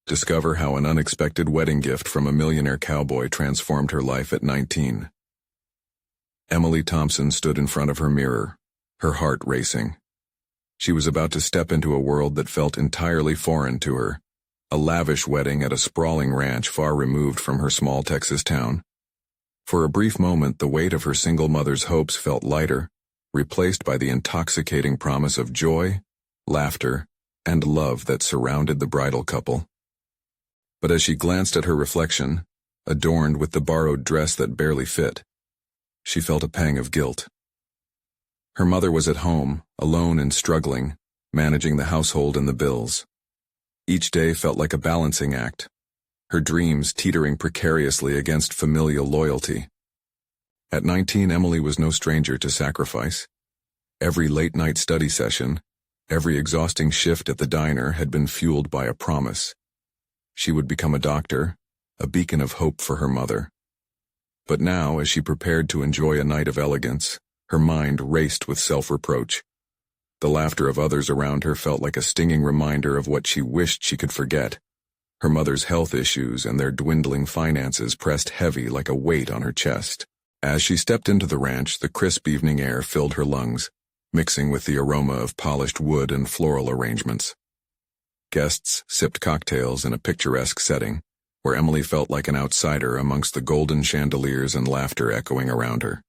Discover how an unexpected wedding gift from a millionaire cowboy transformed her life at 19. Emily Thompson stood in front of her mirror, her heart racing. She was about to step into a world that felt entirely foreign to her, a lavish wedding at a sprawling ranch far removed from her small Texas town. For a brief moment, the weight of her single mother's hopes felt lighter, replaced by the intoxicating promise of joy, laughter, and love that surrounded the bridal couple. But as she glanced at her reflection, adorned with the borrowed dress that barely fit, she felt a pang of guilt. Her mother was at home, alone and struggling, managing the household and the bills. Each day felt like a balancing act, her dreams teetering precariously against familial loyalty. At 19, Emily was no stranger to sacrifice. Every late-night study session, every exhausting shift at the diner had been fueled by a promise. She would become a doctor, a beacon of hope for her mother. But now, as she prepared to enjoy a night of elegance, her mind raced with self-reproach. The laughter of others around her felt like a stinging reminder of what she wished she could forget. Her mother's health issues and their dwindling finances pressed heavy like a weight on her chest. As she stepped into the ranch, the crisp evening air filled her lungs, mixing with the aroma of polished wood and floral arrangements. Guests sipped cocktails in a picturesque setting, where Emily felt like an outsider amongst the golden chandeliers and laughter echoing around her.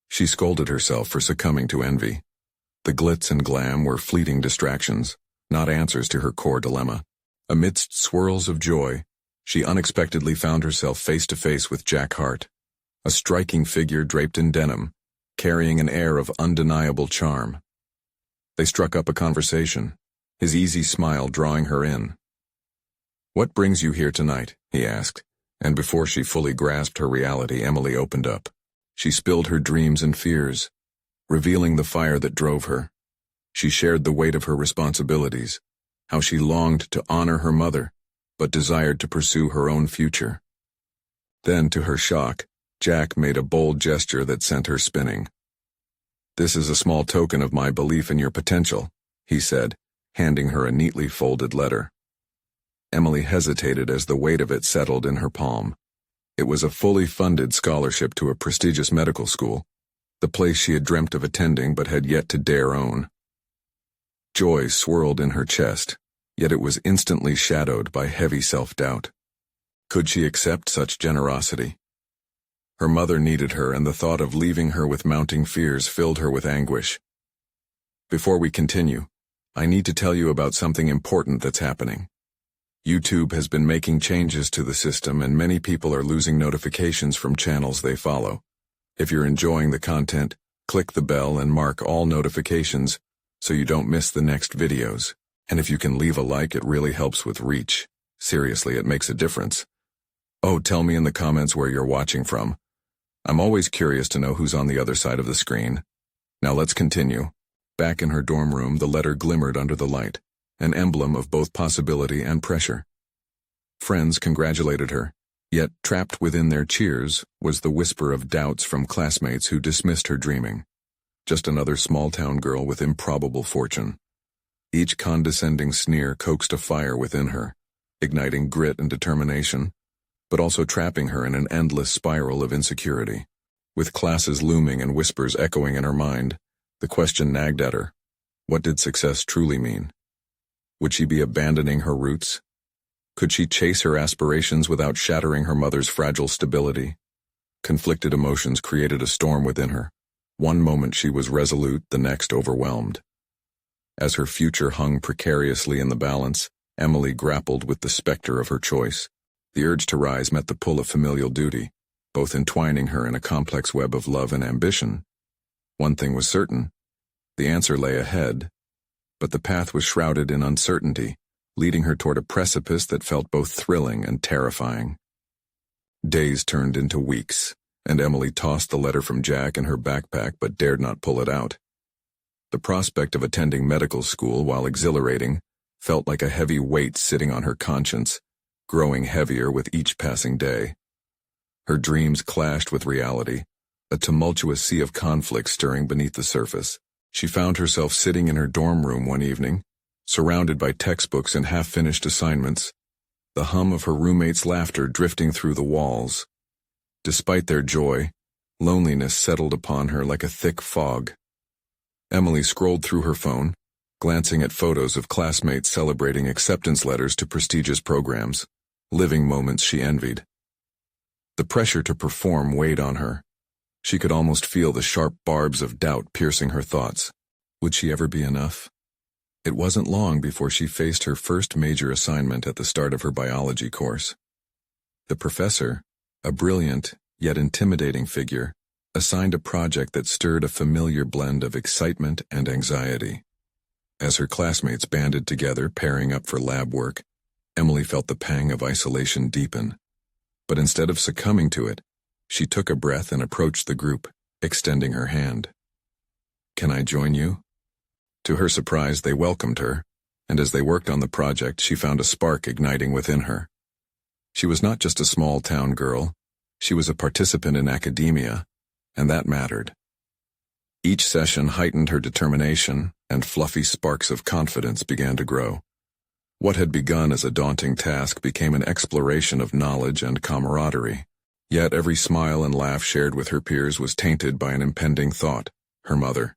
She scolded herself for succumbing to envy. The glitz and glam were fleeting distractions, not answers to her core dilemma. Amidst swirls of joy, she unexpectedly found herself face to face with Jack Hart, a striking figure draped in denim, carrying an air of undeniable charm. They struck up a conversation, his easy smile drawing her in. "What brings you here tonight?" he asked, and before she fully grasped her reality, Emily opened up. She spilled her dreams and fears, revealing the fire that drove her. She shared the weight of her responsibilities, how she longed to honor her mother, but desired to pursue her own future. Then, to her shock, Jack made a bold gesture that sent her spinning. "This is a small token of my belief in your potential," he said, handing her a neatly folded letter. Emily hesitated as the weight of it settled in her palm. It was a fully funded scholarship to a prestigious medical school, the place she had dreamt of attending but had yet to dare own. Joy swirled in her chest, yet it was instantly shadowed by heavy self-doubt. Could she accept such generosity? Her mother needed her, and the thought of leaving her with mounting fears filled her with anguish. "Before we continue, I need to tell you about something important that's happening. YouTube has been making changes to the system, and many people are losing notifications from channels they follow. If you're enjoying the content, click the bell and mark all notifications so you don't miss the next videos. And if you can leave a like, it really helps with reach. Seriously, it makes a difference. Oh, tell me in the comments where you're watching from. I'm always curious to know who's on the other side of the screen. Now let's continue." Back in her dorm room, the letter glimmered under the light, an emblem of both possibility and pressure. Friends congratulated her, yet trapped within their cheers was the whisper of doubts from classmates who dismissed her dreaming. Just another small-town girl with improbable fortune. Each condescending sneer coaxed a fire within her, igniting grit and determination, but also trapping her in an endless spiral of insecurity. With classes looming and whispers echoing in her mind, the question nagged at her: what did success truly mean? Would she be abandoning her roots? Could she chase her aspirations without shattering her mother's fragile stability? Conflicted emotions created a storm within her. One moment she was resolute, the next overwhelmed. As her future hung precariously in the balance, Emily grappled with the specter of her choice. The urge to rise met the pull of familial duty, both entwining her in a complex web of love and ambition. One thing was certain: the answer lay ahead, but the path was shrouded in uncertainty, leading her toward a precipice that felt both thrilling and terrifying. Days turned into weeks, and Emily tossed the letter from Jack in her backpack but dared not pull it out. The prospect of attending medical school, while exhilarating, felt like a heavy weight sitting on her conscience, growing heavier with each passing day. Her dreams clashed with reality, a tumultuous sea of conflict stirring beneath the surface. She found herself sitting in her dorm room one evening, surrounded by textbooks and half-finished assignments. the hum of her roommate's laughter drifting through the walls. Despite their joy, loneliness settled upon her like a thick fog. Emily scrolled through her phone, glancing at photos of classmates celebrating acceptance letters to prestigious programs, living moments she envied. The pressure to perform weighed on her. She could almost feel the sharp barbs of doubt piercing her thoughts. Would she ever be enough? It wasn't long before she faced her first major assignment at the start of her biology course. The professor, a brilliant yet intimidating figure, assigned a project that stirred a familiar blend of excitement and anxiety. As her classmates banded together, pairing up for lab work, Emily felt the pang of isolation deepen. But instead of succumbing to it, she took a breath and approached the group, extending her hand. "Can I join you?" To her surprise, they welcomed her, and as they worked on the project, she found a spark igniting within her. She was not just a small-town girl, she was a participant in academia, and that mattered. Each session heightened her determination, and fluffy sparks of confidence began to grow. What had begun as a daunting task became an exploration of knowledge and camaraderie. Yet every smile and laugh shared with her peers was tainted by an impending thought: her mother.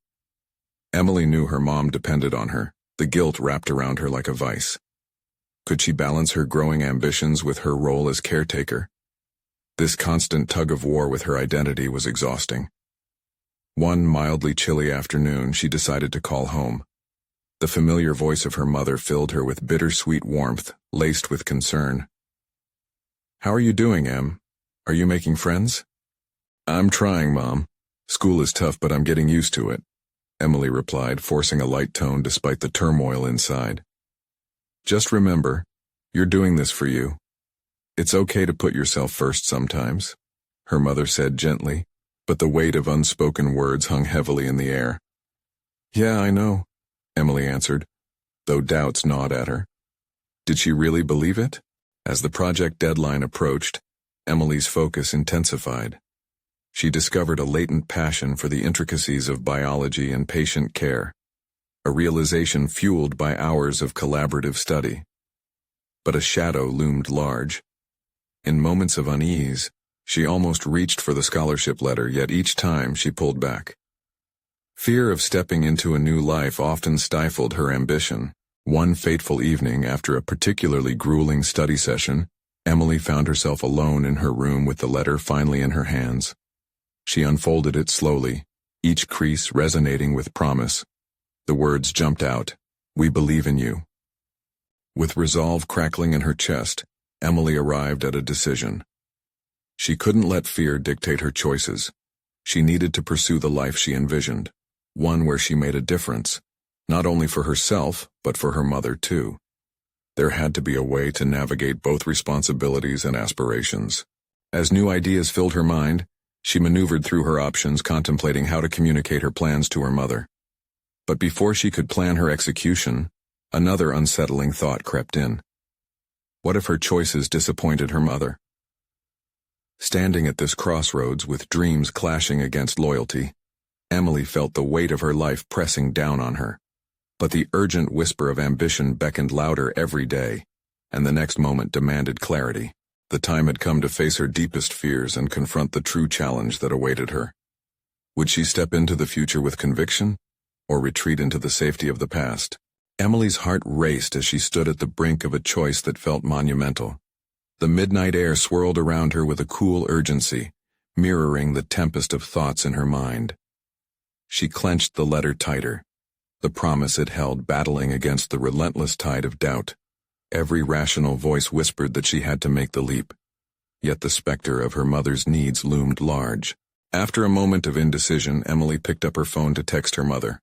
Emily knew her mom depended on her, the guilt wrapped around her like a vice. Could she balance her growing ambitions with her role as caretaker? This constant tug-of-war with her identity was exhausting. One mildly chilly afternoon, she decided to call home. The familiar voice of her mother filled her with bittersweet warmth, laced with concern. "How are you doing, Em? Are you making friends?" "I'm trying, Mom. School is tough, but I'm getting used to it," Emily replied, forcing a light tone despite the turmoil inside. "Just remember, you're doing this for you. It's okay to put yourself first sometimes," her mother said gently, but the weight of unspoken words hung heavily in the air. "Yeah, I know," Emily answered, though doubts gnawed at her. Did she really believe it? As the project deadline approached, Emily's focus intensified. She discovered a latent passion for the intricacies of biology and patient care, a realization fueled by hours of collaborative study. But a shadow loomed large. In moments of unease, she almost reached for the scholarship letter, yet each time she pulled back. Fear of stepping into a new life often stifled her ambition. One fateful evening, after a particularly grueling study session, Emily found herself alone in her room with the letter finally in her hands. She unfolded it slowly, each crease resonating with promise. The words jumped out: "We believe in you." With resolve crackling in her chest, Emily arrived at a decision. She couldn't let fear dictate her choices. She needed to pursue the life she envisioned, one where she made a difference, not only for herself, but for her mother too. There had to be a way to navigate both responsibilities and aspirations. As new ideas filled her mind, she maneuvered through her options, contemplating how to communicate her plans to her mother. But before she could plan her execution, another unsettling thought crept in. What if her choices disappointed her mother? Standing at this crossroads with dreams clashing against loyalty, Emily felt the weight of her life pressing down on her. But the urgent whisper of ambition beckoned louder every day, and the next moment demanded clarity. The time had come to face her deepest fears and confront the true challenge that awaited her. Would she step into the future with conviction, or retreat into the safety of the past? Emily's heart raced as she stood at the brink of a choice that felt monumental. The midnight air swirled around her with a cool urgency, mirroring the tempest of thoughts in her mind. She clenched the letter tighter, the promise it held battling against the relentless tide of doubt. Every rational voice whispered that she had to make the leap, yet the specter of her mother's needs loomed large. After a moment of indecision, Emily picked up her phone to text her mother.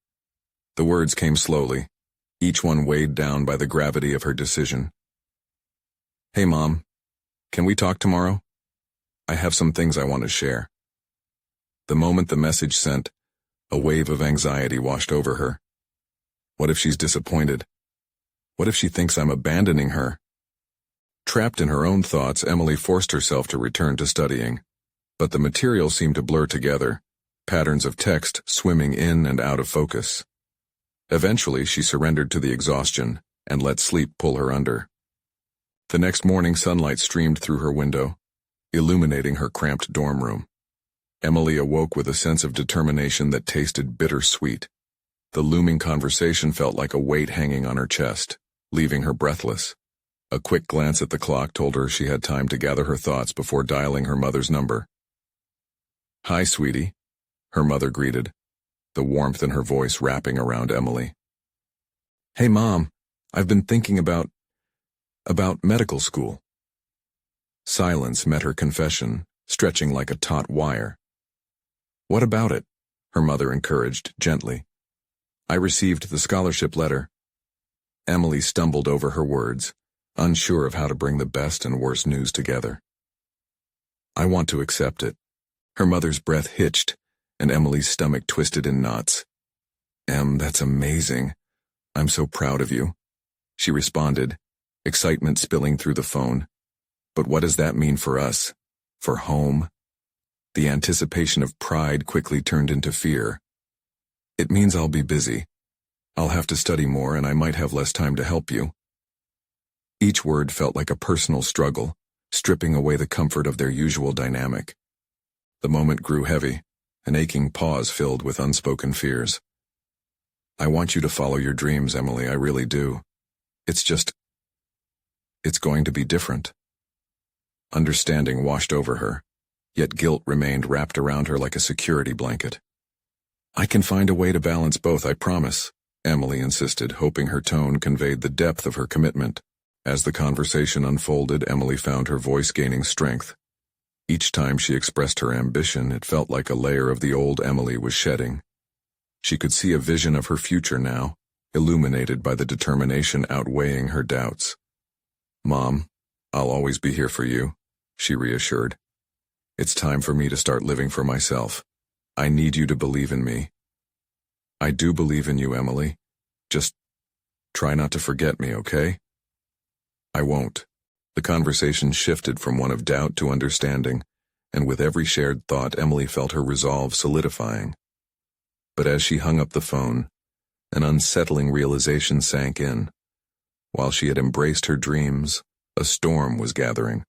The words came slowly, each one weighed down by the gravity of her decision. "Hey, Mom, can we talk tomorrow? I have some things I want to share." The moment the message sent, a wave of anxiety washed over her. What if she's disappointed? What if she thinks I'm abandoning her? Trapped in her own thoughts, Emily forced herself to return to studying. But the material seemed to blur together, patterns of text swimming in and out of focus. Eventually, she surrendered to the exhaustion and let sleep pull her under. The next morning, sunlight streamed through her window, illuminating her cramped dorm room. Emily awoke with a sense of determination that tasted bittersweet. The looming conversation felt like a weight hanging on her chest, leaving her breathless. A quick glance at the clock told her she had time to gather her thoughts before dialing her mother's number. "Hi, sweetie," her mother greeted, the warmth in her voice wrapping around Emily. "Hey, Mom, I've been thinking about medical school." Silence met her confession, stretching like a taut wire. "What about it?" her mother encouraged gently. "I received the scholarship letter." Emily stumbled over her words, unsure of how to bring the best and worst news together. "I want to accept it." Her mother's breath hitched, and Emily's stomach twisted in knots. "Em, that's amazing. I'm so proud of you," she responded, excitement spilling through the phone. "But what does that mean for us? For home?" The anticipation of pride quickly turned into fear. "It means I'll be busy. I'll have to study more and I might have less time to help you." Each word felt like a personal struggle, stripping away the comfort of their usual dynamic. The moment grew heavy, an aching pause filled with unspoken fears. "I want you to follow your dreams, Emily, I really do. It's going to be different." Understanding washed over her, yet guilt remained wrapped around her like a security blanket. "I can find a way to balance both, I promise," Emily insisted, hoping her tone conveyed the depth of her commitment. As the conversation unfolded, Emily found her voice gaining strength. Each time she expressed her ambition, it felt like a layer of the old Emily was shedding. She could see a vision of her future now, illuminated by the determination outweighing her doubts. "Mom, I'll always be here for you," she reassured. "It's time for me to start living for myself. I need you to believe in me." "I do believe in you, Emily. Just try not to forget me, okay?" "I won't." The conversation shifted from one of doubt to understanding, and with every shared thought, Emily felt her resolve solidifying. But as she hung up the phone, an unsettling realization sank in. While she had embraced her dreams, a storm was gathering.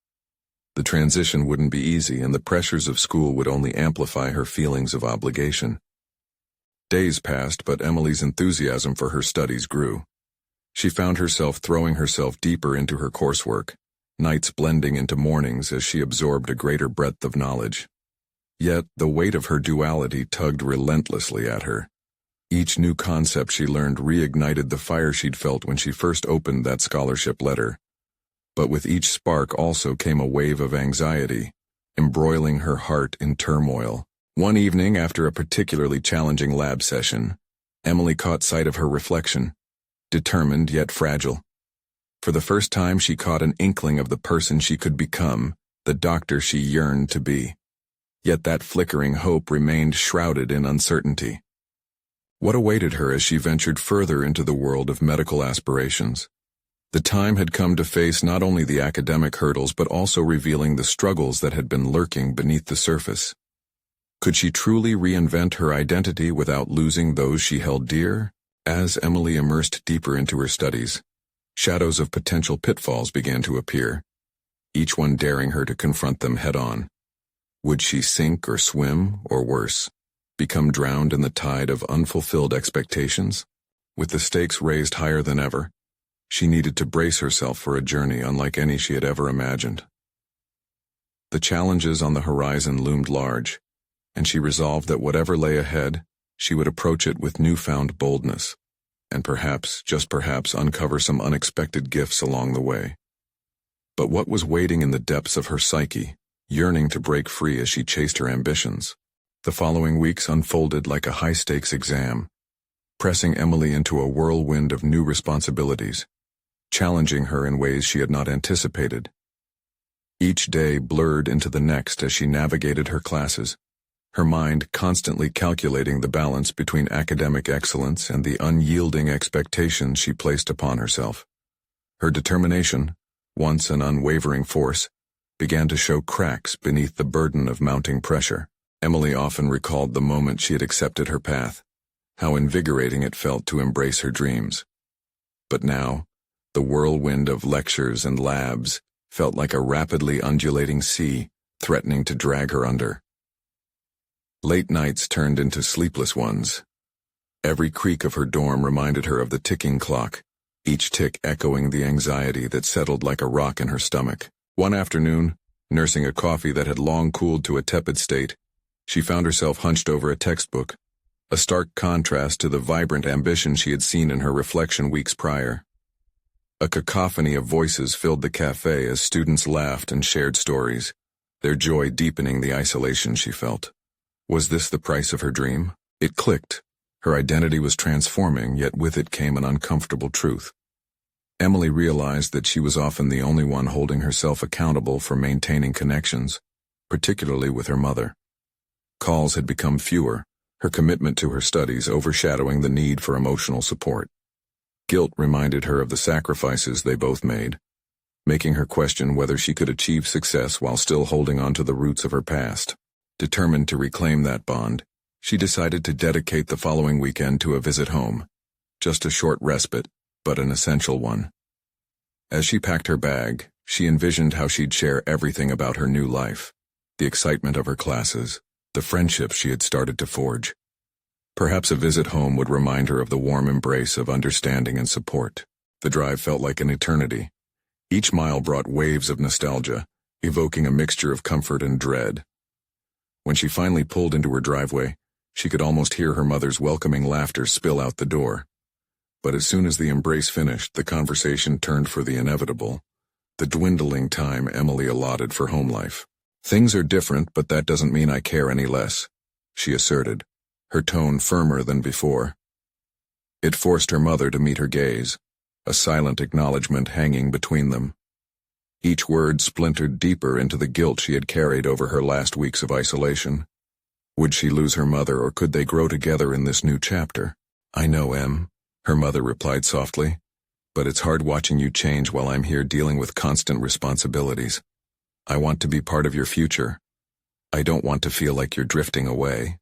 The transition wouldn't be easy, and the pressures of school would only amplify her feelings of obligation. Days passed, but Emily's enthusiasm for her studies grew. She found herself throwing herself deeper into her coursework, nights blending into mornings as she absorbed a greater breadth of knowledge. Yet the weight of her duality tugged relentlessly at her. Each new concept she learned reignited the fire she'd felt when she first opened that scholarship letter. But with each spark also came a wave of anxiety, embroiling her heart in turmoil. One evening, after a particularly challenging lab session, Emily caught sight of her reflection, determined yet fragile. For the first time, she caught an inkling of the person she could become, the doctor she yearned to be. Yet that flickering hope remained shrouded in uncertainty. What awaited her as she ventured further into the world of medical aspirations? The time had come to face not only the academic hurdles but also revealing the struggles that had been lurking beneath the surface. Could she truly reinvent her identity without losing those she held dear? As Emily immersed deeper into her studies, shadows of potential pitfalls began to appear, each one daring her to confront them head-on. Would she sink or swim, or worse, become drowned in the tide of unfulfilled expectations? With the stakes raised higher than ever, she needed to brace herself for a journey unlike any she had ever imagined. The challenges on the horizon loomed large, and she resolved that whatever lay ahead, she would approach it with newfound boldness, and perhaps, just perhaps, uncover some unexpected gifts along the way. But what was waiting in the depths of her psyche, yearning to break free as she chased her ambitions? The following weeks unfolded like a high-stakes exam, pressing Emily into a whirlwind of new responsibilities, challenging her in ways she had not anticipated. Each day blurred into the next as she navigated her classes, her mind constantly calculating the balance between academic excellence and the unyielding expectations she placed upon herself. Her determination, once an unwavering force, began to show cracks beneath the burden of mounting pressure. Emily often recalled the moment she had accepted her path, how invigorating it felt to embrace her dreams. But now, The whirlwind of lectures and labs felt like a rapidly undulating sea, threatening to drag her under. Late nights turned into sleepless ones. Every creak of her dorm reminded her of the ticking clock, each tick echoing the anxiety that settled like a rock in her stomach. One afternoon, nursing a coffee that had long cooled to a tepid state, she found herself hunched over a textbook, a stark contrast to the vibrant ambition she had seen in her reflection weeks prior. A cacophony of voices filled the cafe as students laughed and shared stories, their joy deepening the isolation she felt. Was this the price of her dream? It clicked. Her identity was transforming, yet with it came an uncomfortable truth. Emily realized that she was often the only one holding herself accountable for maintaining connections, particularly with her mother. Calls had become fewer, her commitment to her studies overshadowing the need for emotional support. Guilt reminded her of the sacrifices they both made, making her question whether she could achieve success while still holding on to the roots of her past. Determined to reclaim that bond, she decided to dedicate the following weekend to a visit home. Just a short respite, but an essential one. As she packed her bag, she envisioned how she'd share everything about her new life, the excitement of her classes, the friendships she had started to forge. Perhaps a visit home would remind her of the warm embrace of understanding and support. The drive felt like an eternity. Each mile brought waves of nostalgia, evoking a mixture of comfort and dread. When she finally pulled into her driveway, she could almost hear her mother's welcoming laughter spill out the door. But as soon as the embrace finished, the conversation turned for the inevitable, the dwindling time Emily allotted for home life. "Things are different, but that doesn't mean I care any less," she asserted, her tone firmer than before. It forced her mother to meet her gaze, a silent acknowledgement hanging between them. Each word splintered deeper into the guilt she had carried over her last weeks of isolation. Would she lose her mother, or could they grow together in this new chapter? "I know, Em," her mother replied softly, "but it's hard watching you change while I'm here dealing with constant responsibilities. I want to be part of your future. I don't want to feel like you're drifting away."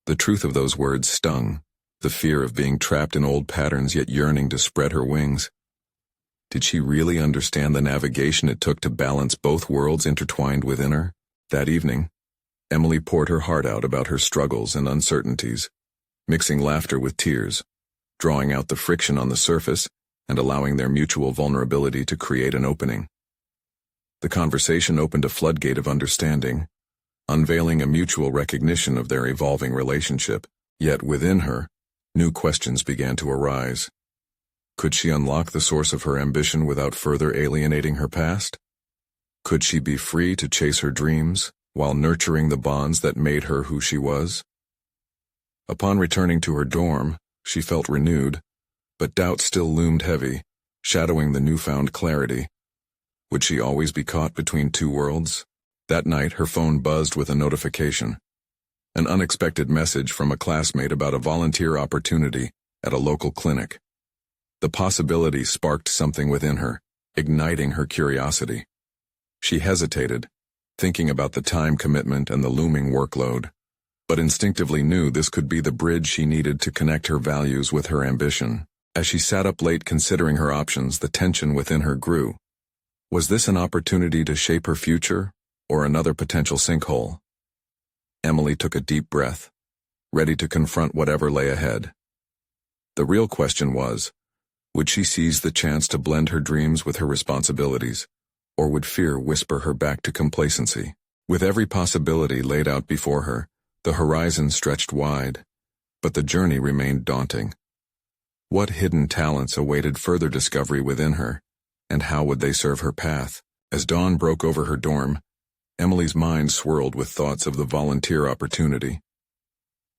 The truth of those words stung, the fear of being trapped in old patterns yet yearning to spread her wings. Did she really understand the navigation it took to balance both worlds intertwined within her? That evening, Emily poured her heart out about her struggles and uncertainties, mixing laughter with tears, drawing out the friction on the surface and allowing their mutual vulnerability to create an opening. The conversation opened a floodgate of understanding, unveiling a mutual recognition of their evolving relationship. Yet within her, new questions began to arise. Could she unlock the source of her ambition without further alienating her past? Could she be free to chase her dreams while nurturing the bonds that made her who she was? Upon returning to her dorm, she felt renewed, but doubt still loomed heavy, shadowing the newfound clarity. Would she always be caught between two worlds? That night, her phone buzzed with a notification. An unexpected message from a classmate about a volunteer opportunity at a local clinic. The possibility sparked something within her, igniting her curiosity. She hesitated, thinking about the time commitment and the looming workload, but instinctively knew this could be the bridge she needed to connect her values with her ambition. As she sat up late considering her options, the tension within her grew. Was this an opportunity to shape her future, or another potential sinkhole? Emily took a deep breath, ready to confront whatever lay ahead. The real question was, would she seize the chance to blend her dreams with her responsibilities, or would fear whisper her back to complacency? With every possibility laid out before her, the horizon stretched wide, but the journey remained daunting. What hidden talents awaited further discovery within her, and how would they serve her path? As dawn broke over her dorm, Emily's mind swirled with thoughts of the volunteer opportunity.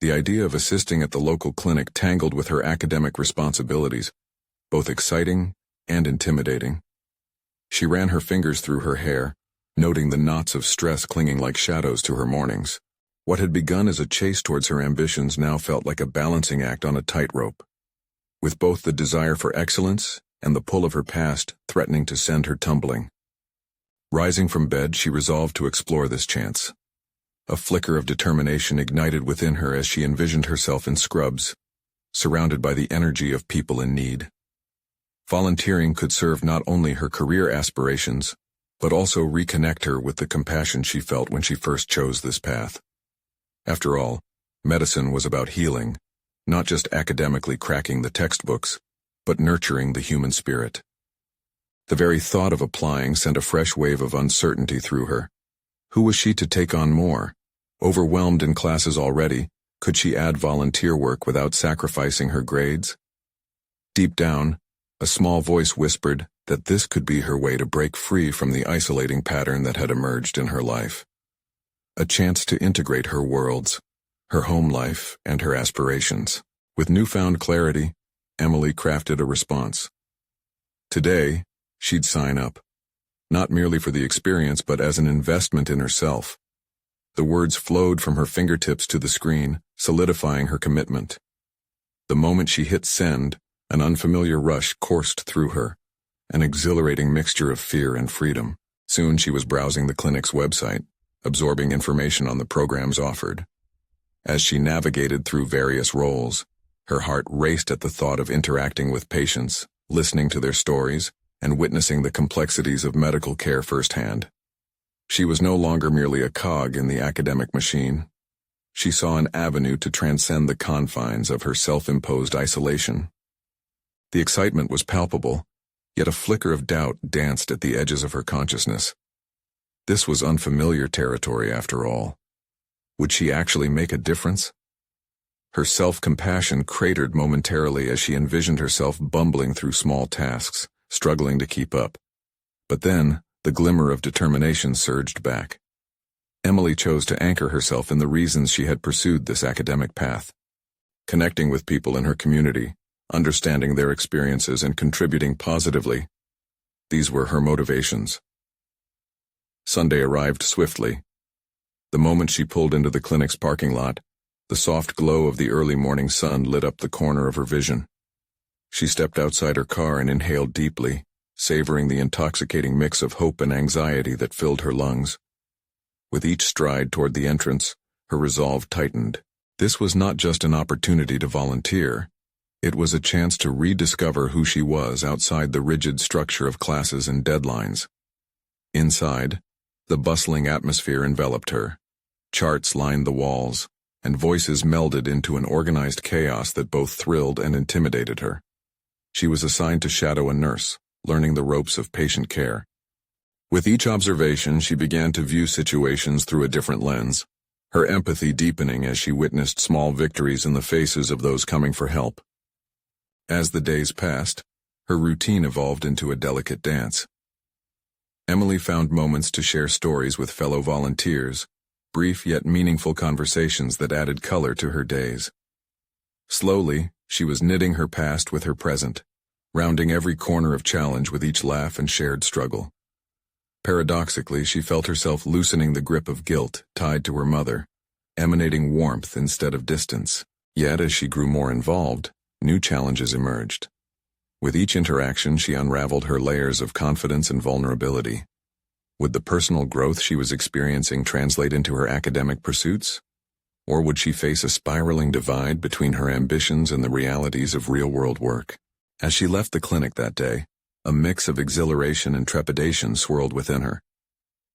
The idea of assisting at the local clinic tangled with her academic responsibilities, both exciting and intimidating. She ran her fingers through her hair, noting the knots of stress clinging like shadows to her mornings. What had begun as a chase towards her ambitions now felt like a balancing act on a tightrope, with both the desire for excellence and the pull of her past threatening to send her tumbling. Rising from bed, she resolved to explore this chance. A flicker of determination ignited within her as she envisioned herself in scrubs, surrounded by the energy of people in need. Volunteering could serve not only her career aspirations, but also reconnect her with the compassion she felt when she first chose this path. After all, medicine was about healing, not just academically cracking the textbooks, but nurturing the human spirit. The very thought of applying sent a fresh wave of uncertainty through her. Who was she to take on more? Overwhelmed in classes already, could she add volunteer work without sacrificing her grades? Deep down, a small voice whispered that this could be her way to break free from the isolating pattern that had emerged in her life. A chance to integrate her worlds, her home life, and her aspirations. With newfound clarity, Emily crafted a response. Today, she'd sign up, not merely for the experience but as an investment in herself. The words flowed from her fingertips to the screen, solidifying her commitment. The moment she hit send, an unfamiliar rush coursed through her, an exhilarating mixture of fear and freedom. Soon she was browsing the clinic's website, absorbing information on the programs offered. As she navigated through various roles, her heart raced at the thought of interacting with patients, listening to their stories, and witnessing the complexities of medical care firsthand. She was no longer merely a cog in the academic machine. She saw an avenue to transcend the confines of her self-imposed isolation. The excitement was palpable, yet a flicker of doubt danced at the edges of her consciousness. This was unfamiliar territory after all. Would she actually make a difference? Her self-compassion cratered momentarily as she envisioned herself bumbling through small tasks, struggling to keep up. But then, the glimmer of determination surged back. Emily chose to anchor herself in the reasons she had pursued this academic path. Connecting with people in her community, understanding their experiences and contributing positively. These were her motivations. Sunday arrived swiftly. The moment she pulled into the clinic's parking lot, the soft glow of the early morning sun lit up the corner of her vision. She stepped outside her car and inhaled deeply, savoring the intoxicating mix of hope and anxiety that filled her lungs. With each stride toward the entrance, her resolve tightened. This was not just an opportunity to volunteer. It was a chance to rediscover who she was outside the rigid structure of classes and deadlines. Inside, the bustling atmosphere enveloped her. Charts lined the walls, and voices melded into an organized chaos that both thrilled and intimidated her. She was assigned to shadow a nurse, learning the ropes of patient care. With each observation, she began to view situations through a different lens, her empathy deepening as she witnessed small victories in the faces of those coming for help. As the days passed, her routine evolved into a delicate dance. Emily found moments to share stories with fellow volunteers, brief yet meaningful conversations that added color to her days. Slowly, she was knitting her past with her present, rounding every corner of challenge with each laugh and shared struggle. Paradoxically, she felt herself loosening the grip of guilt tied to her mother, emanating warmth instead of distance. Yet, as she grew more involved, new challenges emerged. With each interaction, she unraveled her layers of confidence and vulnerability. Would the personal growth she was experiencing translate into her academic pursuits? Or would she face a spiraling divide between her ambitions and the realities of real-world work? As she left the clinic that day, a mix of exhilaration and trepidation swirled within her.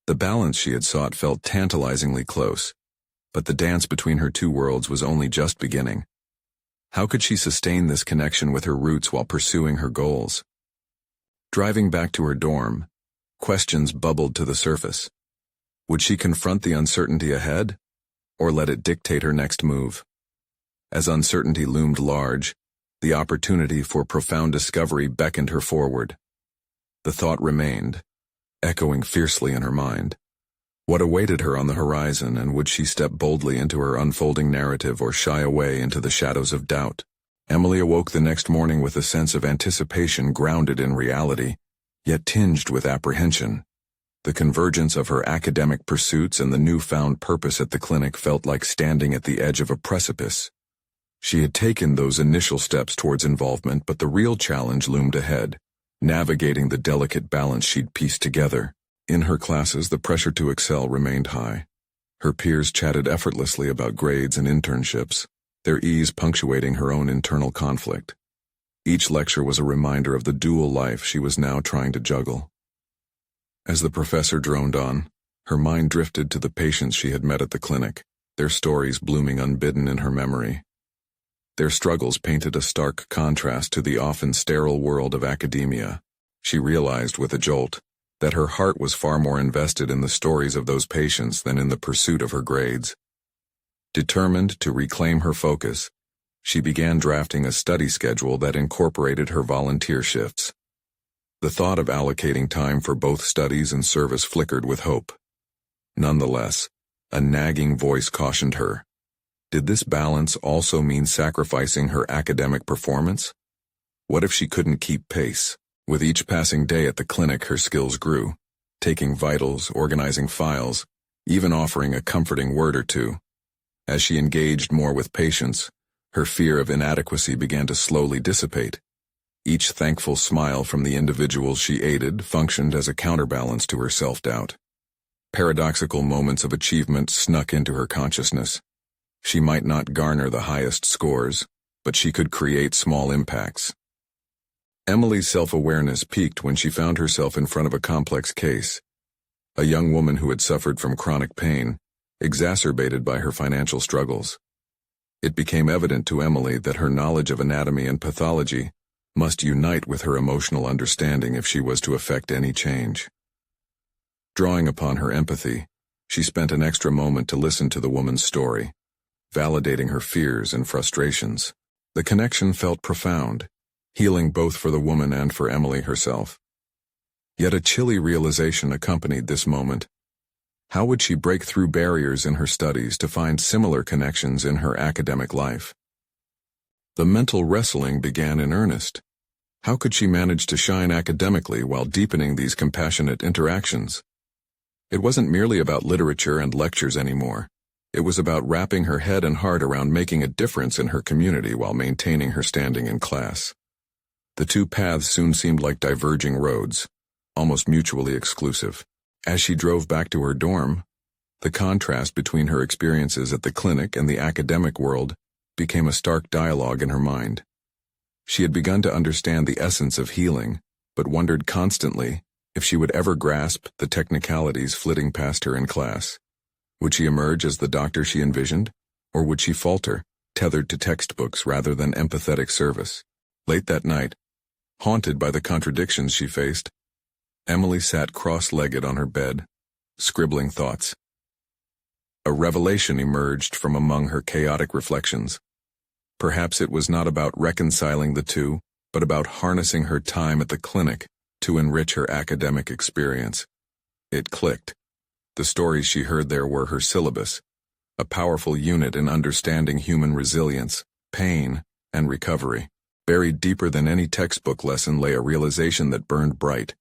The balance she had sought felt tantalizingly close, but the dance between her two worlds was only just beginning. How could she sustain this connection with her roots while pursuing her goals? Driving back to her dorm, questions bubbled to the surface. Would she confront the uncertainty ahead, or let it dictate her next move? As uncertainty loomed large, the opportunity for profound discovery beckoned her forward. The thought remained, echoing fiercely in her mind. What awaited her on the horizon, and would she step boldly into her unfolding narrative or shy away into the shadows of doubt? Emily awoke the next morning with a sense of anticipation grounded in reality, yet tinged with apprehension. The convergence of her academic pursuits and the newfound purpose at the clinic felt like standing at the edge of a precipice. She had taken those initial steps towards involvement, but the real challenge loomed ahead, navigating the delicate balance she'd pieced together. In her classes, the pressure to excel remained high. Her peers chatted effortlessly about grades and internships, their ease punctuating her own internal conflict. Each lecture was a reminder of the dual life she was now trying to juggle. As the professor droned on, her mind drifted to the patients she had met at the clinic, their stories blooming unbidden in her memory. Their struggles painted a stark contrast to the often sterile world of academia. She realized with a jolt that her heart was far more invested in the stories of those patients than in the pursuit of her grades. Determined to reclaim her focus, she began drafting a study schedule that incorporated her volunteer shifts. The thought of allocating time for both studies and service flickered with hope. Nonetheless, a nagging voice cautioned her. Did this balance also mean sacrificing her academic performance? What if she couldn't keep pace? With each passing day at the clinic, her skills grew, taking vitals, organizing files, even offering a comforting word or two. As she engaged more with patients, her fear of inadequacy began to slowly dissipate. Each thankful smile from the individuals she aided functioned as a counterbalance to her self-doubt. Paradoxical moments of achievement snuck into her consciousness. She might not garner the highest scores, but she could create small impacts. Emily's self-awareness peaked when she found herself in front of a complex case. A young woman who had suffered from chronic pain, exacerbated by her financial struggles. It became evident to Emily that her knowledge of anatomy and pathology must unite with her emotional understanding if she was to effect any change. Drawing upon her empathy, she spent an extra moment to listen to the woman's story, validating her fears and frustrations. The connection felt profound, healing both for the woman and for Emily herself. Yet a chilly realization accompanied this moment. How would she break through barriers in her studies to find similar connections in her academic life? The mental wrestling began in earnest. How could she manage to shine academically while deepening these compassionate interactions? It wasn't merely about literature and lectures anymore. It was about wrapping her head and heart around making a difference in her community while maintaining her standing in class. The two paths soon seemed like diverging roads, almost mutually exclusive. As she drove back to her dorm, the contrast between her experiences at the clinic and the academic world became a stark dialogue in her mind. She had begun to understand the essence of healing, but wondered constantly if she would ever grasp the technicalities flitting past her in class. Would she emerge as the doctor she envisioned, or would she falter, tethered to textbooks rather than empathetic service? Late that night, haunted by the contradictions she faced, Emily sat cross-legged on her bed, scribbling thoughts. A revelation emerged from among her chaotic reflections. Perhaps it was not about reconciling the two, but about harnessing her time at the clinic to enrich her academic experience. It clicked. The stories she heard there were her syllabus, a powerful unit in understanding human resilience, pain, and recovery. Buried deeper than any textbook lesson lay a realization that burned bright.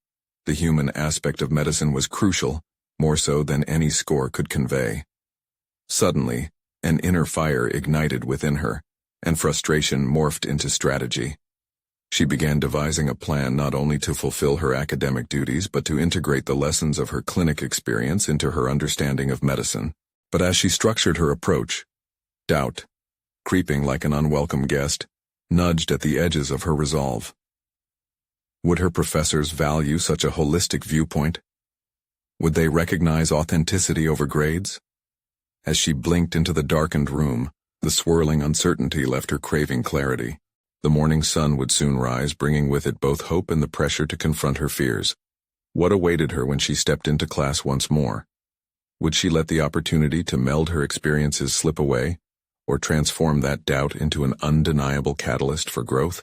The human aspect of medicine was crucial, more so than any score could convey. Suddenly, an inner fire ignited within her, and frustration morphed into strategy. She began devising a plan not only to fulfill her academic duties but to integrate the lessons of her clinic experience into her understanding of medicine. But as she structured her approach, doubt, creeping like an unwelcome guest, nudged at the edges of her resolve. Would her professors value such a holistic viewpoint? Would they recognize authenticity over grades? As she blinked into the darkened room, the swirling uncertainty left her craving clarity. The morning sun would soon rise, bringing with it both hope and the pressure to confront her fears. What awaited her when she stepped into class once more? Would she let the opportunity to meld her experiences slip away, or transform that doubt into an undeniable catalyst for growth?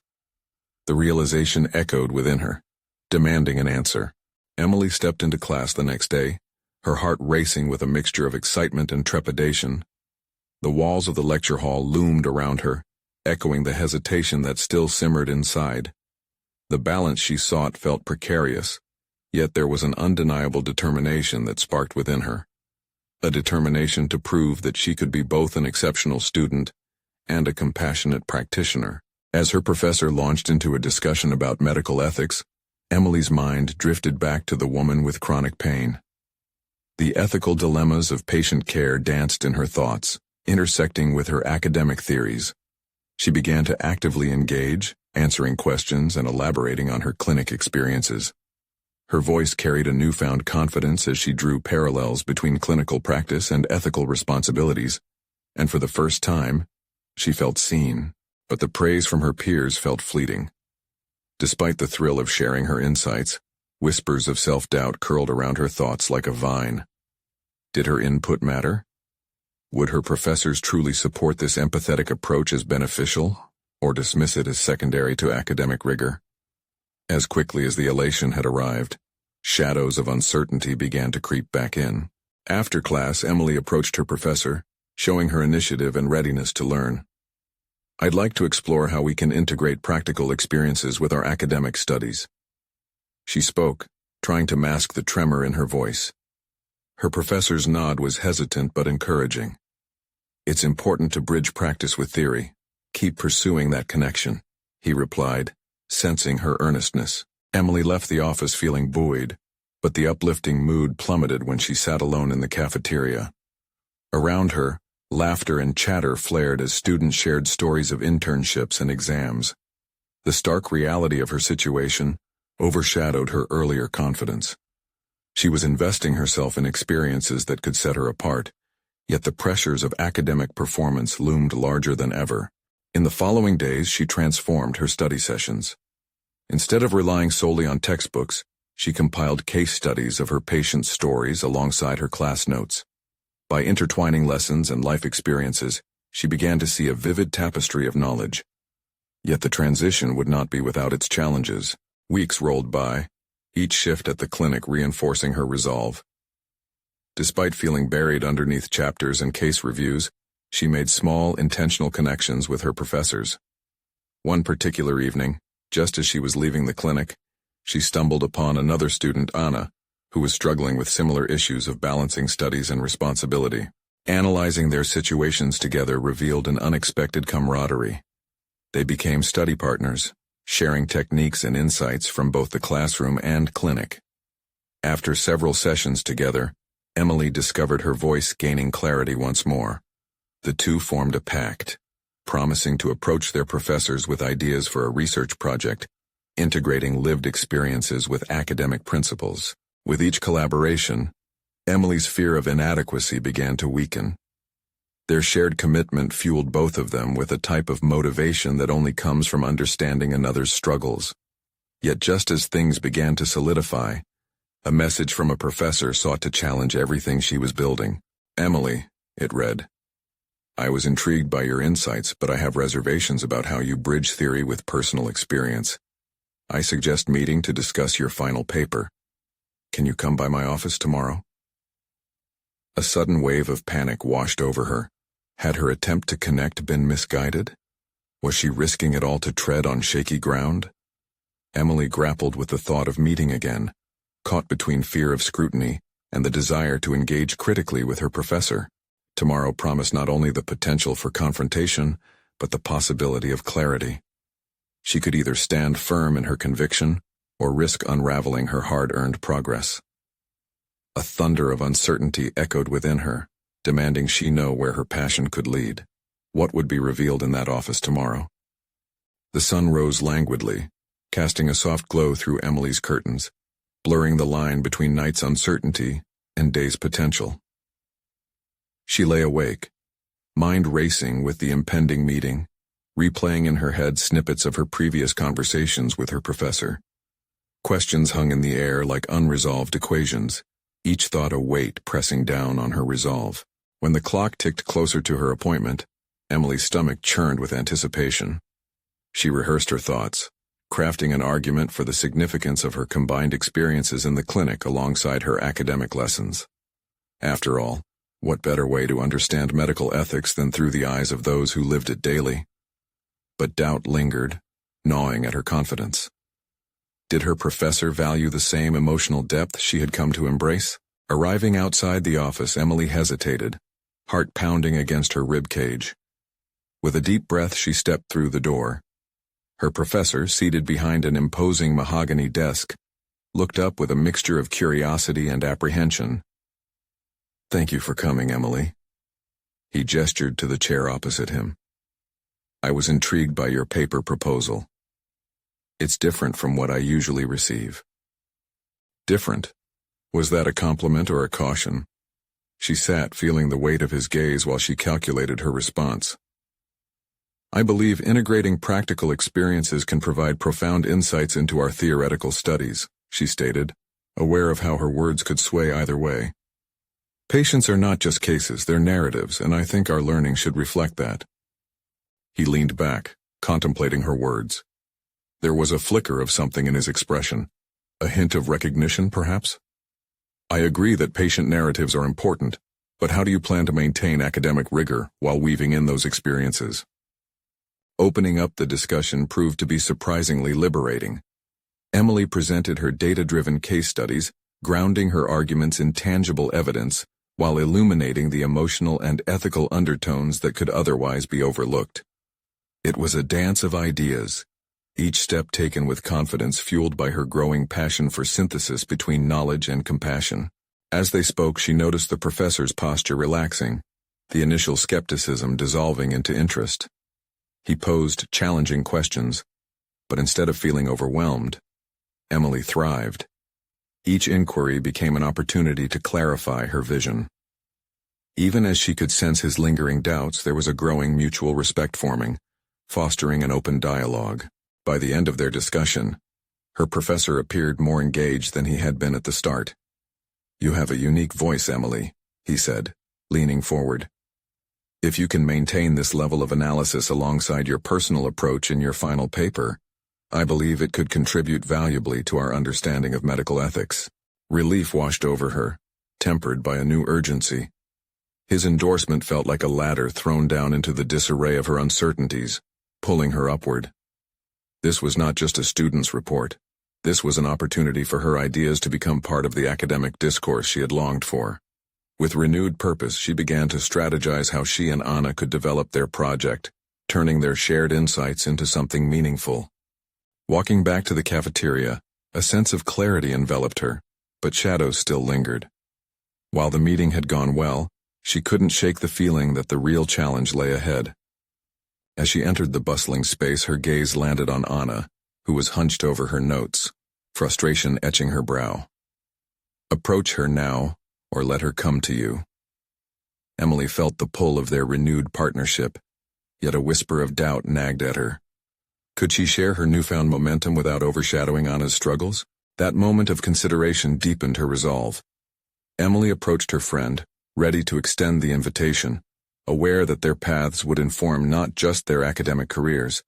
The realization echoed within her, demanding an answer. Emily stepped into class the next day, her heart racing with a mixture of excitement and trepidation. The walls of the lecture hall loomed around her, echoing the hesitation that still simmered inside. The balance she sought felt precarious, yet there was an undeniable determination that sparked within her. A determination to prove that she could be both an exceptional student and a compassionate practitioner. As her professor launched into a discussion about medical ethics, Emily's mind drifted back to the woman with chronic pain. The ethical dilemmas of patient care danced in her thoughts, intersecting with her academic theories. She began to actively engage, answering questions and elaborating on her clinic experiences. Her voice carried a newfound confidence as she drew parallels between clinical practice and ethical responsibilities, and for the first time, she felt seen, but the praise from her peers felt fleeting. Despite the thrill of sharing her insights, whispers of self-doubt curled around her thoughts like a vine. Did her input matter? Would her professors truly support this empathetic approach as beneficial, or dismiss it as secondary to academic rigor? As quickly as the elation had arrived, shadows of uncertainty began to creep back in. After class, Emily approached her professor, showing her initiative and readiness to learn. "I'd like to explore how we can integrate practical experiences with our academic studies." She spoke, trying to mask the tremor in her voice. Her professor's nod was hesitant but encouraging. "It's important to bridge practice with theory. Keep pursuing that connection," he replied, sensing her earnestness. Emily left the office feeling buoyed, but the uplifting mood plummeted when she sat alone in the cafeteria. Around her, laughter and chatter flared as students shared stories of internships and exams. The stark reality of her situation overshadowed her earlier confidence. She was investing herself in experiences that could set her apart, yet the pressures of academic performance loomed larger than ever. In the following days, she transformed her study sessions. Instead of relying solely on textbooks, she compiled case studies of her patients' stories alongside her class notes. By intertwining lessons and life experiences, she began to see a vivid tapestry of knowledge. Yet the transition would not be without its challenges. Weeks rolled by, each shift at the clinic reinforcing her resolve. Despite feeling buried underneath chapters and case reviews, she made small, intentional connections with her professors. One particular evening, just as she was leaving the clinic, she stumbled upon another student, Anna, who was struggling with similar issues of balancing studies and responsibility. Analyzing their situations together revealed an unexpected camaraderie. They became study partners, sharing techniques and insights from both the classroom and clinic. After several sessions together, Emily discovered her voice gaining clarity once more. The two formed a pact, promising to approach their professors with ideas for a research project, integrating lived experiences with academic principles. With each collaboration, Emily's fear of inadequacy began to weaken. Their shared commitment fueled both of them with a type of motivation that only comes from understanding another's struggles. Yet just as things began to solidify, a message from a professor sought to challenge everything she was building. "Emily," it read, "I was intrigued by your insights, but I have reservations about how you bridge theory with personal experience. I suggest meeting to discuss your final paper. Can you come by my office tomorrow?" A sudden wave of panic washed over her. Had her attempt to connect been misguided? Was she risking it all to tread on shaky ground? Emily grappled with the thought of meeting again, caught between fear of scrutiny and the desire to engage critically with her professor. Tomorrow promised not only the potential for confrontation, but the possibility of clarity. She could either stand firm in her conviction or risk unraveling her hard-earned progress. A thunder of uncertainty echoed within her, demanding she know where her passion could lead. What would be revealed in that office tomorrow? The sun rose languidly, casting a soft glow through Emily's curtains, blurring the line between night's uncertainty and day's potential. She lay awake, mind racing with the impending meeting, replaying in her head snippets of her previous conversations with her professor. Questions hung in the air like unresolved equations, each thought a weight pressing down on her resolve. When the clock ticked closer to her appointment, Emily's stomach churned with anticipation. She rehearsed her thoughts, crafting an argument for the significance of her combined experiences in the clinic alongside her academic lessons. After all, what better way to understand medical ethics than through the eyes of those who lived it daily? But doubt lingered, gnawing at her confidence. Did her professor value the same emotional depth she had come to embrace? Arriving outside the office, Emily hesitated, heart pounding against her rib cage. With a deep breath, she stepped through the door. Her professor, seated behind an imposing mahogany desk, looked up with a mixture of curiosity and apprehension. "Thank you for coming, Emily." He gestured to the chair opposite him. "I was intrigued by your paper proposal. It's different from what I usually receive. Different? Was that a compliment or a caution? She sat, feeling the weight of his gaze while she calculated her response. I believe integrating practical experiences can provide profound insights into our theoretical studies, she stated, aware of how her words could sway either way. Patients are not just cases, they're narratives, and I think our learning should reflect that. He leaned back, contemplating her words. There was a flicker of something in his expression, a hint of recognition, perhaps? I agree that patient narratives are important, but how do you plan to maintain academic rigor while weaving in those experiences? Opening up the discussion proved to be surprisingly liberating. Emily presented her data-driven case studies, grounding her arguments in tangible evidence, while illuminating the emotional and ethical undertones that could otherwise be overlooked. It was a dance of ideas, each step taken with confidence, fueled by her growing passion for synthesis between knowledge and compassion. As they spoke, she noticed the professor's posture relaxing, the initial skepticism dissolving into interest. He posed challenging questions, but instead of feeling overwhelmed, Emily thrived. Each inquiry became an opportunity to clarify her vision. Even as she could sense his lingering doubts, there was a growing mutual respect forming, fostering an open dialogue. By the end of their discussion, her professor appeared more engaged than he had been at the start. You have a unique voice, Emily, he said, leaning forward. If you can maintain this level of analysis alongside your personal approach in your final paper, I believe it could contribute valuably to our understanding of medical ethics. Relief washed over her, tempered by a new urgency. His endorsement felt like a ladder thrown down into the disarray of her uncertainties, pulling her upward. This was not just a student's report. This was an opportunity for her ideas to become part of the academic discourse she had longed for. With renewed purpose, she began to strategize how she and Anna could develop their project, turning their shared insights into something meaningful. Walking back to the cafeteria, a sense of clarity enveloped her, but shadows still lingered. While the meeting had gone well, she couldn't shake the feeling that the real challenge lay ahead. As she entered the bustling space, her gaze landed on Anna, who was hunched over her notes, frustration etching her brow. Approach her now, or let her come to you. Emily felt the pull of their renewed partnership, yet a whisper of doubt nagged at her. Could she share her newfound momentum without overshadowing Anna's struggles? That moment of consideration deepened her resolve. Emily approached her friend, ready to extend the invitation, aware that their paths would inform not just their academic careers,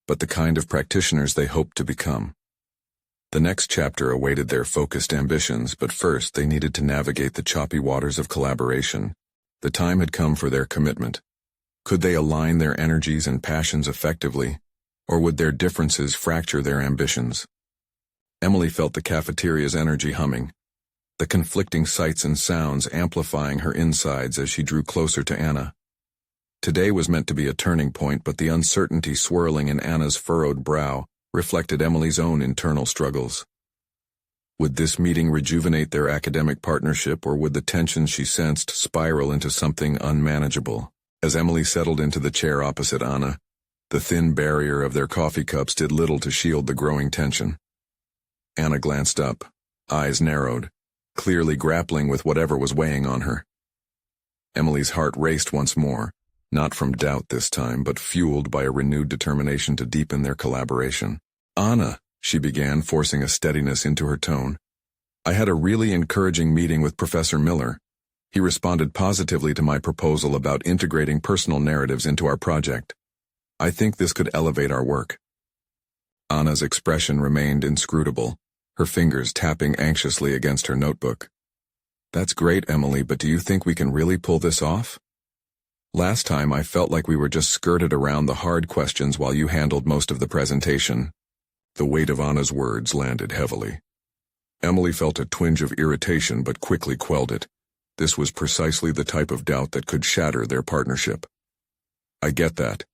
but the kind of practitioners they hoped to become. The next chapter awaited their focused ambitions, but first they needed to navigate the choppy waters of collaboration. The time had come for their commitment. Could they align their energies and passions effectively, or would their differences fracture their ambitions? Emily felt the cafeteria's energy humming, the conflicting sights and sounds amplifying her insides as she drew closer to Anna. Today was meant to be a turning point, but the uncertainty swirling in Anna's furrowed brow reflected Emily's own internal struggles. Would this meeting rejuvenate their academic partnership, or would the tension she sensed spiral into something unmanageable? As Emily settled into the chair opposite Anna, the thin barrier of their coffee cups did little to shield the growing tension. Anna glanced up, eyes narrowed, clearly grappling with whatever was weighing on her. Emily's heart raced once more, not from doubt this time, but fueled by a renewed determination to deepen their collaboration. Anna, she began, forcing a steadiness into her tone. I had a really encouraging meeting with Professor Miller. He responded positively to my proposal about integrating personal narratives into our project. I think this could elevate our work. Anna's expression remained inscrutable, her fingers tapping anxiously against her notebook. That's great, Emily, but do you think we can really pull this off? Last time I felt like we were just skirted around the hard questions while you handled most of the presentation. The weight of Anna's words landed heavily. Emily felt a twinge of irritation but quickly quelled it. This was precisely the type of doubt that could shatter their partnership. I get that,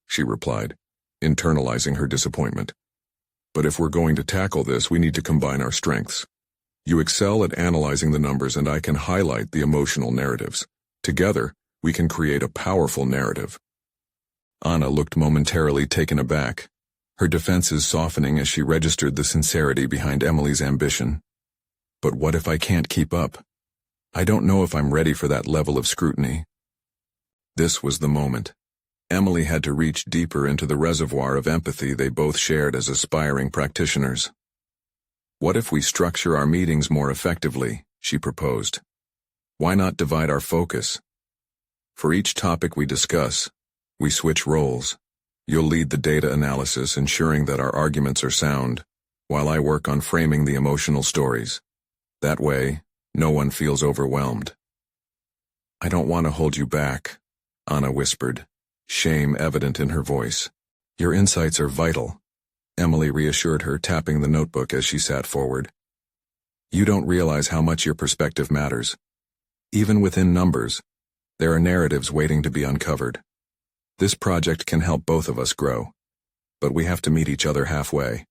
she replied, internalizing her disappointment. But if we're going to tackle this, we need to combine our strengths. You excel at analyzing the numbers, and I can highlight the emotional narratives. Together, we can create a powerful narrative. Anna looked momentarily taken aback, her defenses softening as she registered the sincerity behind Emily's ambition. But what if I can't keep up? I don't know if I'm ready for that level of scrutiny. This was the moment. Emily had to reach deeper into the reservoir of empathy they both shared as aspiring practitioners. What if we structure our meetings more effectively, she proposed. Why not divide our focus? For each topic we discuss, we switch roles. You'll lead the data analysis, ensuring that our arguments are sound, while I work on framing the emotional stories. That way, no one feels overwhelmed. I don't want to hold you back, Anna whispered, shame evident in her voice. Your insights are vital, Emily reassured her, tapping the notebook as she sat forward. You don't realize how much your perspective matters. Even within numbers, there are narratives waiting to be uncovered. This project can help both of us grow, but we have to meet each other halfway.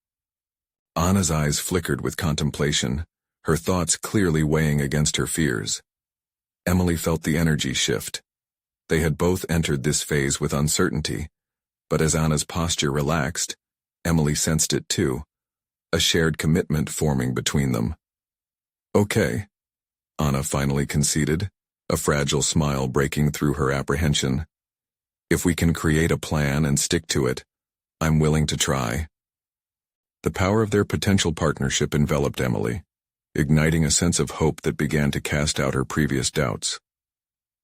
Anna's eyes flickered with contemplation, her thoughts clearly weighing against her fears. Emily felt the energy shift. They had both entered this phase with uncertainty, but as Anna's posture relaxed, Emily sensed it too, a shared commitment forming between them. Okay, Anna finally conceded, a fragile smile breaking through her apprehension. If we can create a plan and stick to it, I'm willing to try. The power of their potential partnership enveloped Emily, igniting a sense of hope that began to cast out her previous doubts.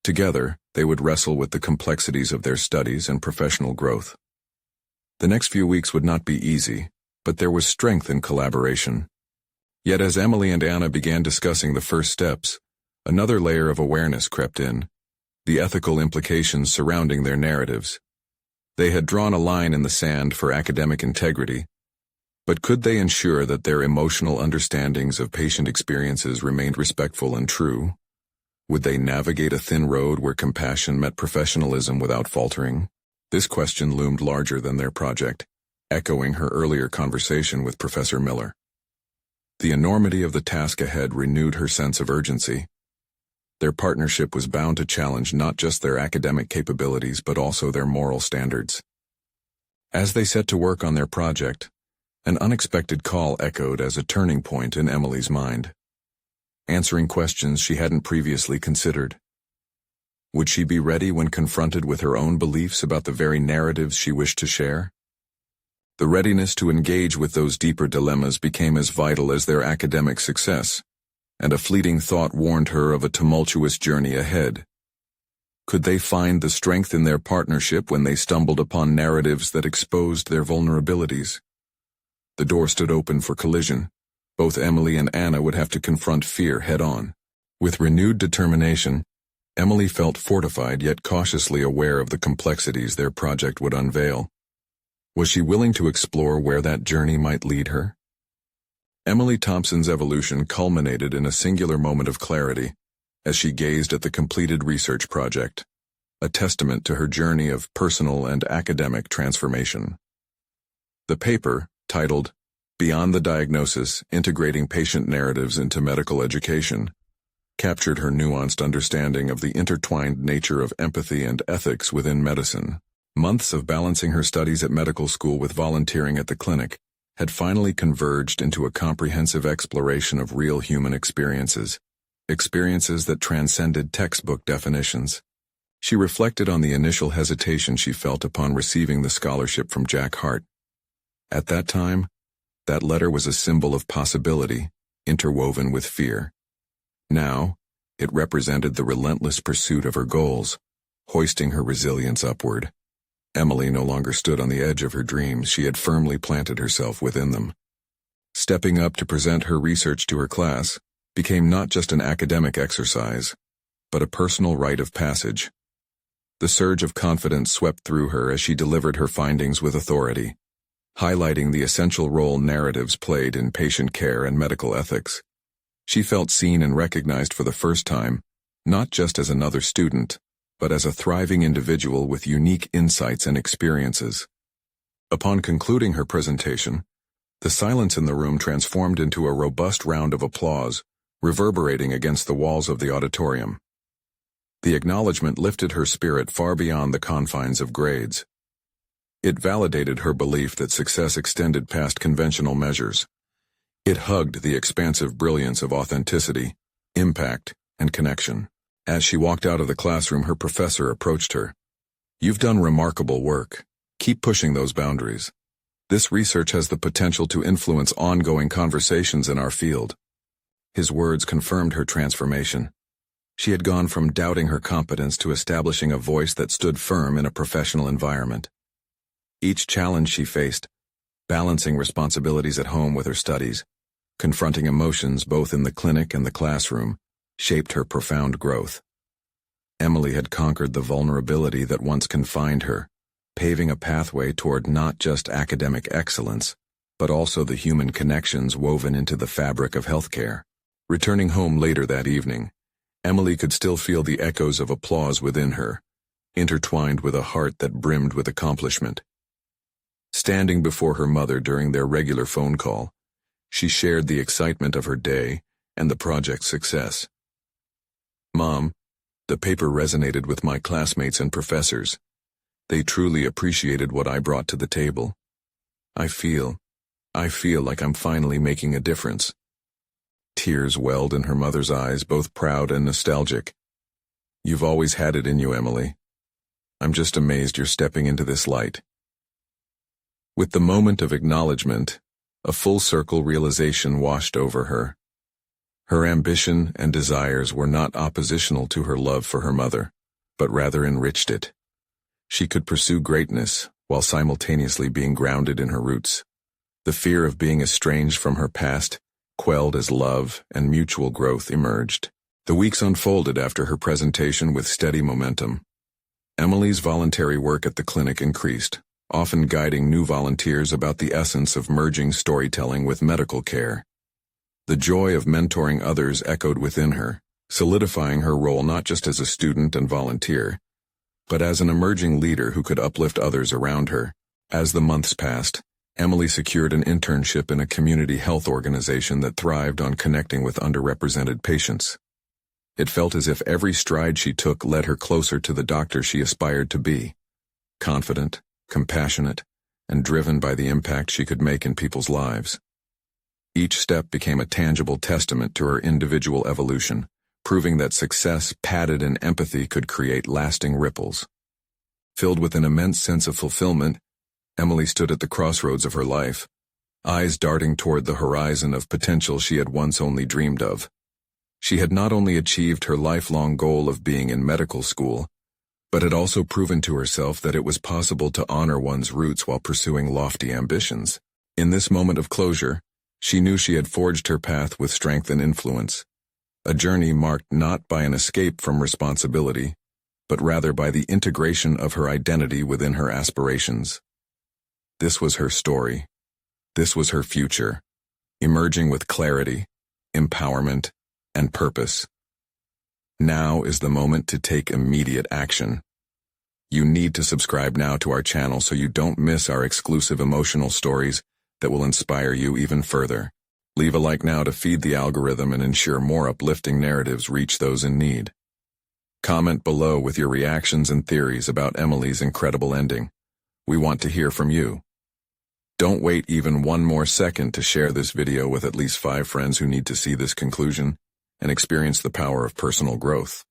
Together, they would wrestle with the complexities of their studies and professional growth. The next few weeks would not be easy, but there was strength in collaboration. Yet as Emily and Anna began discussing the first steps, another layer of awareness crept in, the ethical implications surrounding their narratives. They had drawn a line in the sand for academic integrity, but could they ensure that their emotional understandings of patient experiences remained respectful and true? Would they navigate a thin road where compassion met professionalism without faltering? This question loomed larger than their project, echoing her earlier conversation with Professor Miller. The enormity of the task ahead renewed her sense of urgency. Their partnership was bound to challenge not just their academic capabilities but also their moral standards. As they set to work on their project, an unexpected call echoed as a turning point in Emily's mind, answering questions she hadn't previously considered. Would she be ready when confronted with her own beliefs about the very narratives she wished to share? The readiness to engage with those deeper dilemmas became as vital as their academic success, and a fleeting thought warned her of a tumultuous journey ahead. Could they find the strength in their partnership when they stumbled upon narratives that exposed their vulnerabilities? The door stood open for collision. Both Emily and Anna would have to confront fear head-on. With renewed determination, Emily felt fortified yet cautiously aware of the complexities their project would unveil. Was she willing to explore where that journey might lead her? Emily Thompson's evolution culminated in a singular moment of clarity as she gazed at the completed research project, a testament to her journey of personal and academic transformation. The paper, titled Beyond the Diagnosis, Integrating Patient Narratives into Medical Education, captured her nuanced understanding of the intertwined nature of empathy and ethics within medicine. Months of balancing her studies at medical school with volunteering at the clinic had finally converged into a comprehensive exploration of real human experiences that transcended textbook definitions. She reflected on the initial hesitation she felt upon receiving the scholarship from Jack Hart. At that time, that letter was a symbol of possibility, interwoven with fear. Now, it represented the relentless pursuit of her goals, hoisting her resilience upward. Emily no longer stood on the edge of her dreams, she had firmly planted herself within them. Stepping up to present her research to her class became not just an academic exercise, but a personal rite of passage. The surge of confidence swept through her as she delivered her findings with authority, highlighting the essential role narratives played in patient care and medical ethics. She felt seen and recognized for the first time, not just as another student, but as a thriving individual with unique insights and experiences. Upon concluding her presentation, the silence in the room transformed into a robust round of applause, reverberating against the walls of the auditorium. The acknowledgement lifted her spirit far beyond the confines of grades. It validated her belief that success extended past conventional measures. It hugged the expansive brilliance of authenticity, impact, and connection. As she walked out of the classroom, her professor approached her. "You've done remarkable work. Keep pushing those boundaries. This research has the potential to influence ongoing conversations in our field." His words confirmed her transformation. She had gone from doubting her competence to establishing a voice that stood firm in a professional environment. Each challenge she faced, balancing responsibilities at home with her studies, confronting emotions both in the clinic and the classroom, shaped her profound growth. Emily had conquered the vulnerability that once confined her, paving a pathway toward not just academic excellence, but also the human connections woven into the fabric of healthcare. Returning home later that evening, Emily could still feel the echoes of applause within her, intertwined with a heart that brimmed with accomplishment. Standing before her mother during their regular phone call, she shared the excitement of her day and the project's success. "Mom, the paper resonated with my classmates and professors. They truly appreciated what I brought to the table. I feel like I'm finally making a difference." Tears welled in her mother's eyes, both proud and nostalgic. "You've always had it in you, Emily. I'm just amazed you're stepping into this light." With the moment of acknowledgement, a full-circle realization washed over her. Her ambition and desires were not oppositional to her love for her mother, but rather enriched it. She could pursue greatness while simultaneously being grounded in her roots. The fear of being estranged from her past quelled as love and mutual growth emerged. The weeks unfolded after her presentation with steady momentum. Emily's voluntary work at the clinic increased, often guiding new volunteers about the essence of merging storytelling with medical care. The joy of mentoring others echoed within her, solidifying her role not just as a student and volunteer, but as an emerging leader who could uplift others around her. As the months passed, Emily secured an internship in a community health organization that thrived on connecting with underrepresented patients. It felt as if every stride she took led her closer to the doctor she aspired to be, confident, compassionate, and driven by the impact she could make in people's lives. Each step became a tangible testament to her individual evolution, proving that success padded in empathy could create lasting ripples. Filled with an immense sense of fulfillment, Emily stood at the crossroads of her life, eyes darting toward the horizon of potential she had once only dreamed of. She had not only achieved her lifelong goal of being in medical school, but had also proven to herself that it was possible to honor one's roots while pursuing lofty ambitions. In this moment of closure, she knew she had forged her path with strength and influence, a journey marked not by an escape from responsibility, but rather by the integration of her identity within her aspirations. This was her story. This was her future, emerging with clarity, empowerment, and purpose. Now is the moment to take immediate action. You need to subscribe now to our channel so you don't miss our exclusive emotional stories that will inspire you even further. Leave a like now to feed the algorithm and ensure more uplifting narratives reach those in need. Comment below with your reactions and theories about Emily's incredible ending. We want to hear from you. Don't wait even one more second to share this video with at least 5 friends who need to see this conclusion and experience the power of personal growth.